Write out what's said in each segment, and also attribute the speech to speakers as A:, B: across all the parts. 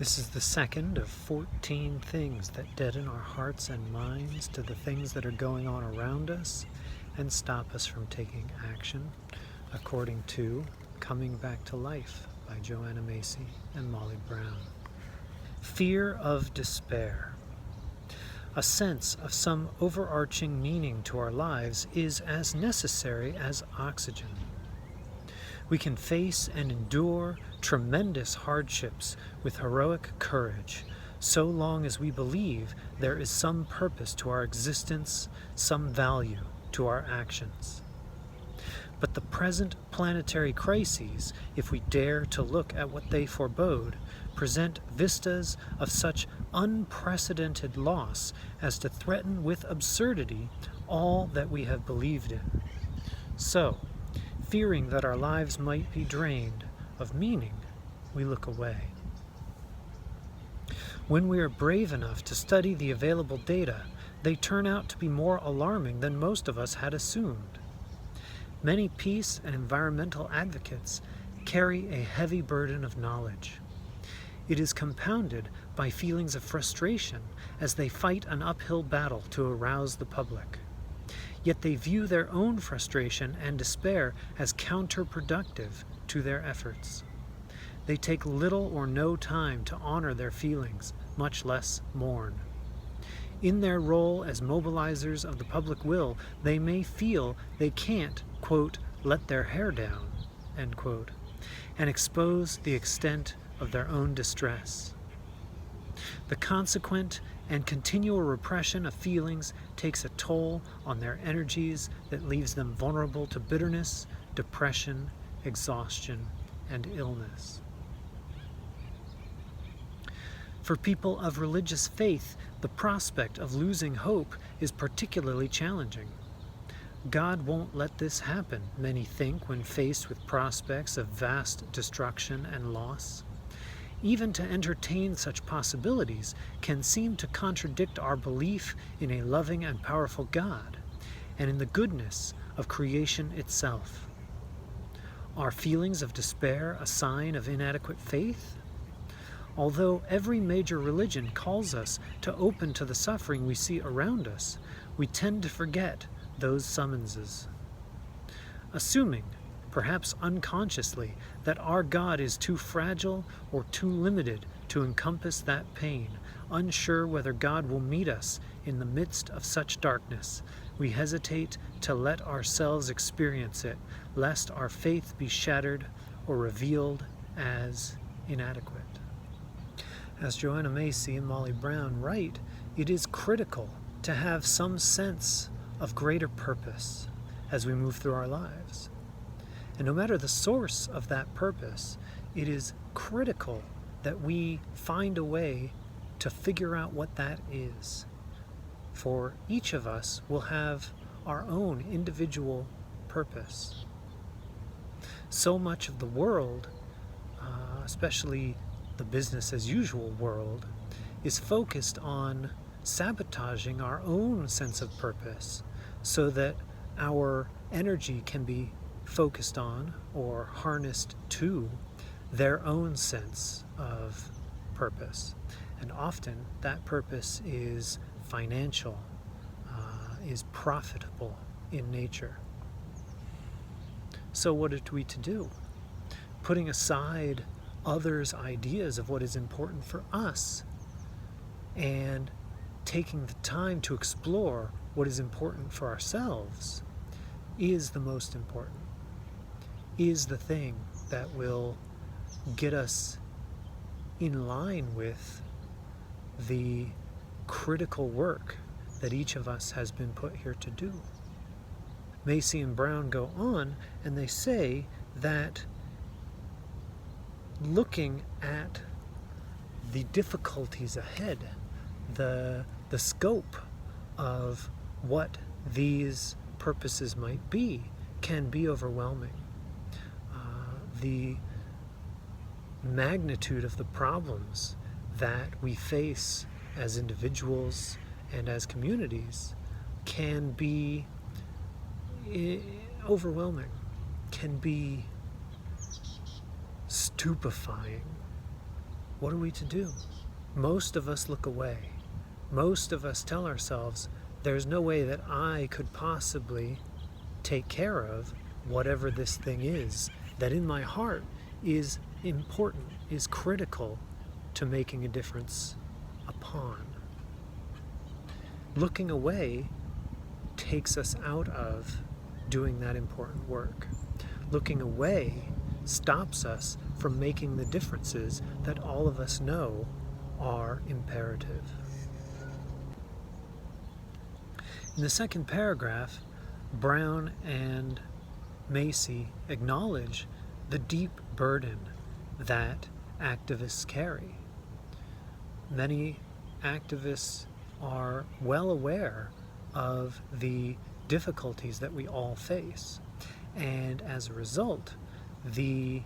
A: This is the second of 14 things that deaden our hearts and minds to the things that are going on around us and stop us from taking action, according to Coming Back to Life by Joanna Macy and Molly Brown. Fear of despair. A sense of some overarching meaning to our lives is as necessary as oxygen. We can face and endure tremendous hardships with heroic courage, so long as we believe there is some purpose to our existence, some value to our actions. But the present planetary crises, if we dare to look at what they forebode, present vistas of such unprecedented loss as to threaten with absurdity all that we have believed in. So, fearing that our lives might be drained of meaning, we look away. When we are brave enough to study the available data, they turn out to be more alarming than most of us had assumed. Many peace and environmental advocates carry a heavy burden of knowledge. It is compounded by feelings of frustration as they fight an uphill battle to arouse the public. Yet they view their own frustration and despair as counterproductive to their efforts. They take little or no time to honor their feelings, much less mourn. In their role as mobilizers of the public will, they may feel they can't, quote, let their hair down, end quote, and expose the extent of their own distress. The consequent and continual repression of feelings takes a toll on their energies that leaves them vulnerable to bitterness, depression, exhaustion, and illness. For people of religious faith, the prospect of losing hope is particularly challenging. God won't let this happen, many think when faced with prospects of vast destruction and loss. Even to entertain such possibilities can seem to contradict our belief in a loving and powerful God, and in the goodness of creation itself. Are feelings of despair a sign of inadequate faith? Although every major religion calls us to open to the suffering we see around us, we tend to forget those summonses. Assuming, perhaps unconsciously, that our God is too fragile or too limited to encompass that pain, unsure whether God will meet us in the midst of such darkness, we hesitate to let ourselves experience it, lest our faith be shattered or revealed as inadequate. As Joanna Macy and Molly Brown write, it is critical to have some sense of greater purpose as we move through our lives. And no matter the source of that purpose, it is critical that we find a way to figure out what that is. For each of us will have our own individual purpose. So much of the world, especially the business as usual world, is focused on sabotaging our own sense of purpose so that our energy can be focused on or harnessed to their own sense of purpose. And often that purpose is financial, is profitable in nature. So what are we to do? Putting aside others' ideas of what is important for us and taking the time to explore what is important for ourselves is the most important, is the thing that will get us in line with the critical work that each of us has been put here to do. Macy and Brown go on and they say that looking at the difficulties ahead, the scope of what these purposes might be, can be overwhelming. The magnitude of the problems that we face as individuals and as communities can be overwhelming, can be stupefying. what are we to do? Most of us look away. Most of us tell ourselves, there's no way that I could possibly take care of whatever this thing is that in my heart is important, is critical to making a difference upon. Looking away takes us out of doing that important work. Looking away stops us from making the differences that all of us know are imperative. In the second paragraph, Brown and Macy acknowledge the deep burden that activists carry. Many activists are well aware of the difficulties that we all face, and as a result, the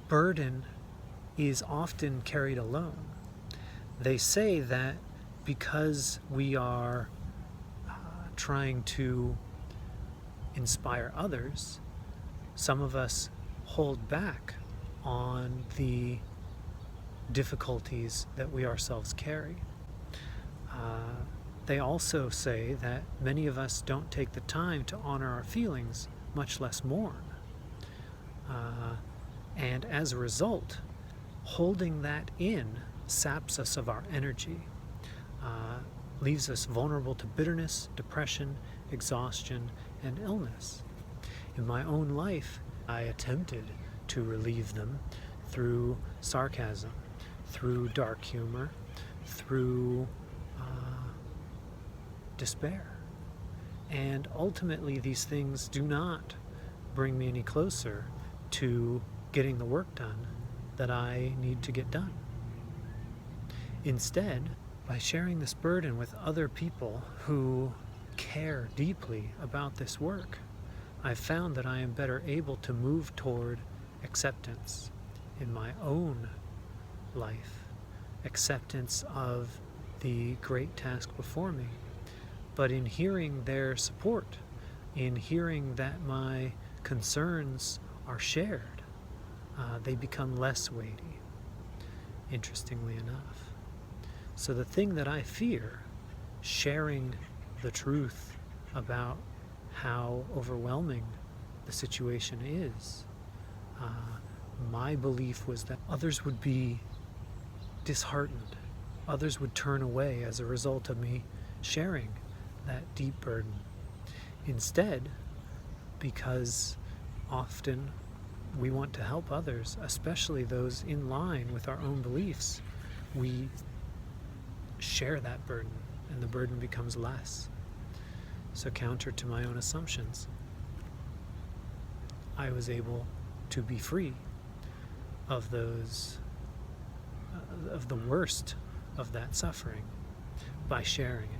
A: burden is often carried alone. They say that because we are trying to inspire others, some of us hold back on the difficulties that we ourselves carry. They also say that many of us don't take the time to honor our feelings, much less mourn. And as a result, holding that in saps us of our energy, leaves us vulnerable to bitterness, depression, exhaustion, and illness. In my own life, I attempted to relieve them through sarcasm, through dark humor, through despair. And ultimately, these things do not bring me any closer to getting the work done that I need to get done. Instead, by sharing this burden with other people who care deeply about this work, I've found that I am better able to move toward acceptance in my own life, acceptance of the great task before me. But in hearing their support, in hearing that my concerns are shared, they become less weighty, interestingly enough. So the thing that I fear, sharing the truth about how overwhelming the situation is, my belief was that others would be disheartened. Others would turn away as a result of me sharing that deep burden. Instead, because often we want to help others, especially those in line with our own beliefs, we share that burden, and the burden becomes less. So counter to my own assumptions, I was able to be free of those, of the worst of that suffering by sharing it.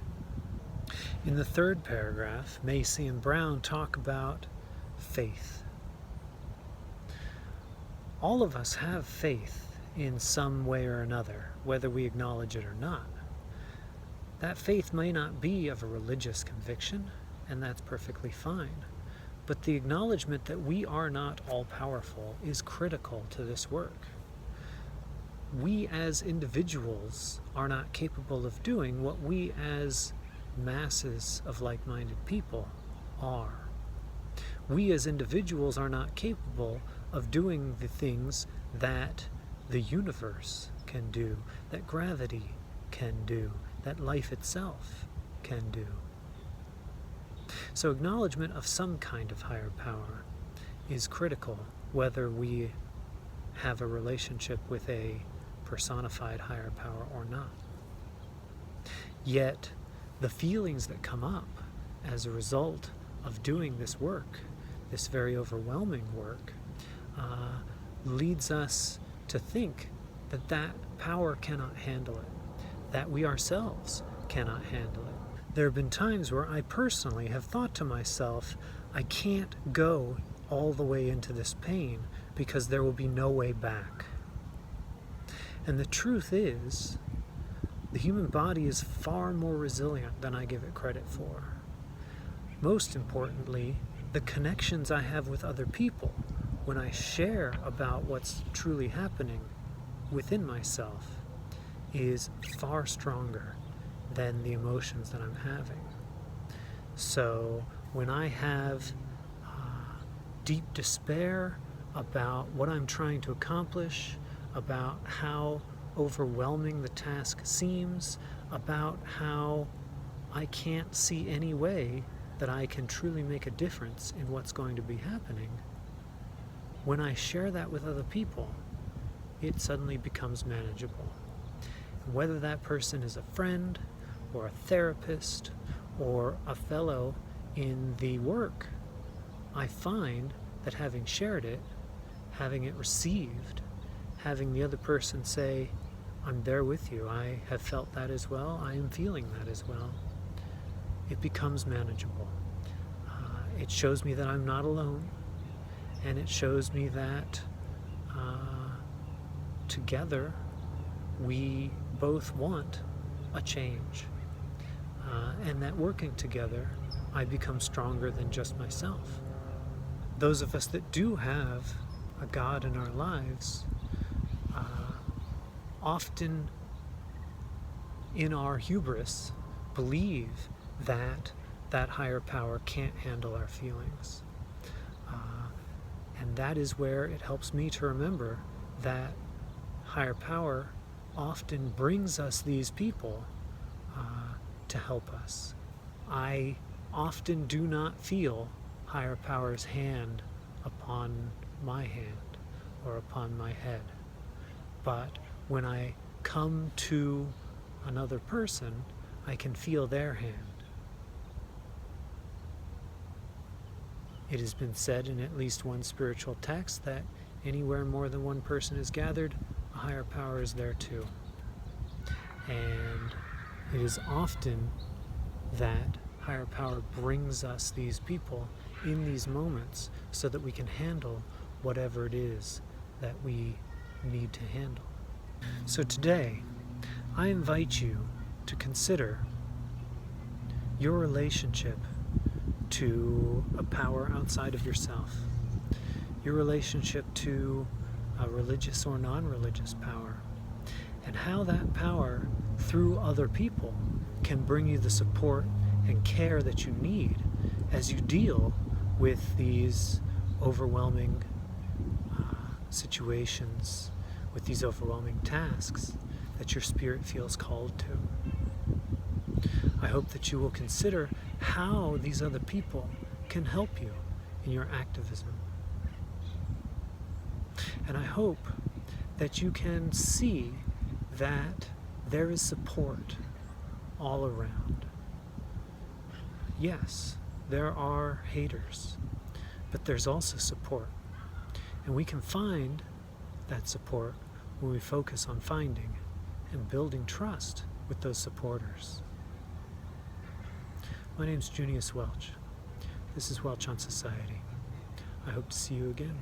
A: In the third paragraph, Macy and Brown talk about faith. All of us have faith in some way or another, whether we acknowledge it or not. That faith may not be of a religious conviction, and that's perfectly fine. But the acknowledgement that we are not all-powerful is critical to this work. We as individuals are not capable of doing what we as masses of like-minded people are. We as individuals are not capable of doing the things that the universe can do, that gravity can do, that life itself can do. So acknowledgement of some kind of higher power is critical, whether we have a relationship with a personified higher power or not. Yet, the feelings that come up as a result of doing this work, this very overwhelming work, leads us to think that that power cannot handle it, that we ourselves cannot handle it. There have been times where I personally have thought to myself, I can't go all the way into this pain because there will be no way back. And the truth is, the human body is far more resilient than I give it credit for. Most importantly, the connections I have with other people when I share about what's truly happening within myself is far stronger than the emotions that I'm having. So when I have deep despair about what I'm trying to accomplish, about how overwhelming the task seems, about how I can't see any way that I can truly make a difference in what's going to be happening, when I share that with other people, it suddenly becomes manageable. Whether that person is a friend or a therapist or a fellow in the work, I find that having shared it, having it received, having the other person say, I'm there with you, I have felt that as well, I am feeling that as well, it becomes manageable. It shows me that I'm not alone, and it shows me that together we both want a change, and that working together I become stronger than just myself. Those of us that do have a God in our lives often in our hubris believe that that higher power can't handle our feelings. And that is where it helps me to remember that higher power often brings us these people to help us. I often do not feel higher power's hand upon my hand or upon my head. But when I come to another person, I can feel their hand. It has been said in at least one spiritual text that anywhere more than one person is gathered, a higher power is there too. And it is often that higher power brings us these people in these moments so that we can handle whatever it is that we need to handle. So today, I invite you to consider your relationship to a power outside of yourself, your relationship to a religious or non-religious power, and how that power, through other people, can bring you the support and care that you need as you deal with these overwhelming situations, with these overwhelming tasks that your spirit feels called to. I hope that you will consider how these other people can help you in your activism. And I hope that you can see that there is support all around. Yes, there are haters, but there's also support. And we can find that support when we focus on finding and building trust with those supporters. My name's Junius Welch. This is Welch on Society. I hope to see you again.